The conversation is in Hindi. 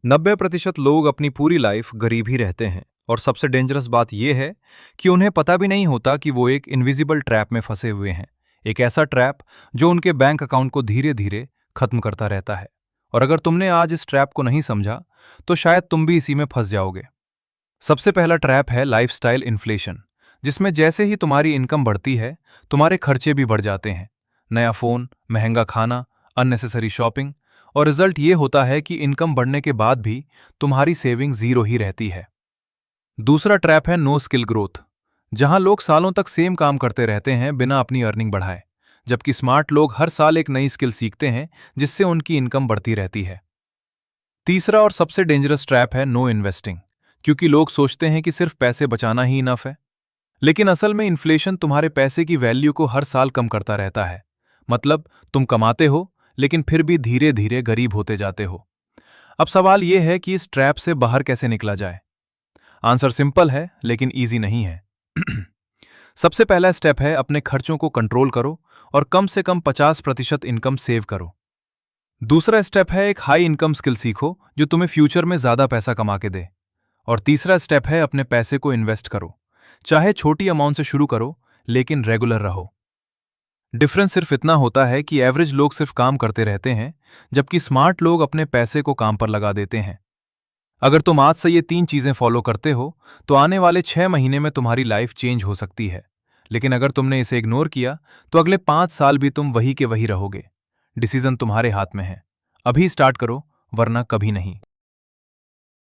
90% लोग अपनी पूरी लाइफ गरीब ही रहते हैं और सबसे डेंजरस बात यह है कि उन्हें पता भी नहीं होता कि वो एक इनविजिबल ट्रैप में फंसे हुए हैं। एक ऐसा ट्रैप जो उनके बैंक अकाउंट को धीरे धीरे खत्म करता रहता है। और अगर तुमने आज इस ट्रैप को नहीं समझा तो शायद तुम भी इसी में फंस जाओगे। सबसे पहला ट्रैप है लाइफस्टाइल इन्फ्लेशन, जिसमें जैसे ही तुम्हारी इनकम बढ़ती है तुम्हारे खर्चे भी बढ़ जाते हैं। नया फोन, महंगा खाना, अननेसेसरी शॉपिंग, और रिजल्ट ये होता है कि इनकम बढ़ने के बाद भी तुम्हारी सेविंग जीरो ही रहती है। दूसरा ट्रैप है नो स्किल ग्रोथ, जहां लोग सालों तक सेम काम करते रहते हैं बिना अपनी अर्निंग बढ़ाए, जबकि स्मार्ट लोग हर साल एक नई स्किल सीखते हैं जिससे उनकी इनकम बढ़ती रहती है। तीसरा और सबसे डेंजरस ट्रैप है नो इन्वेस्टिंग, क्योंकि लोग सोचते हैं कि सिर्फ पैसे बचाना ही इनफ है। लेकिन असल में इन्फ्लेशन तुम्हारे पैसे की वैल्यू को हर साल कम करता रहता है। मतलब तुम कमाते हो लेकिन फिर भी धीरे धीरे गरीब होते जाते हो। अब सवाल यह है कि इस ट्रैप से बाहर कैसे निकला जाए। आंसर सिंपल है लेकिन इजी नहीं है। सबसे पहला स्टेप है अपने खर्चों को कंट्रोल करो और कम से कम 50% इनकम सेव करो। दूसरा स्टेप है एक हाई इनकम स्किल सीखो जो तुम्हें फ्यूचर में ज्यादा पैसा कमा के दे। और तीसरा स्टेप है अपने पैसे को इन्वेस्ट करो, चाहे छोटी अमाउंट से शुरू करो लेकिन रेगुलर रहो। डिफरेंस सिर्फ इतना होता है कि एवरेज लोग सिर्फ काम करते रहते हैं, जबकि स्मार्ट लोग अपने पैसे को काम पर लगा देते हैं। अगर तुम आज से ये 3 चीजें फॉलो करते हो तो आने वाले 6 महीने में तुम्हारी लाइफ चेंज हो सकती है। लेकिन अगर तुमने इसे इग्नोर किया तो अगले 5 साल भी तुम वही के वही रहोगे। डिसीजन तुम्हारे हाथ में है। अभी स्टार्ट करो, वरना कभी नहीं।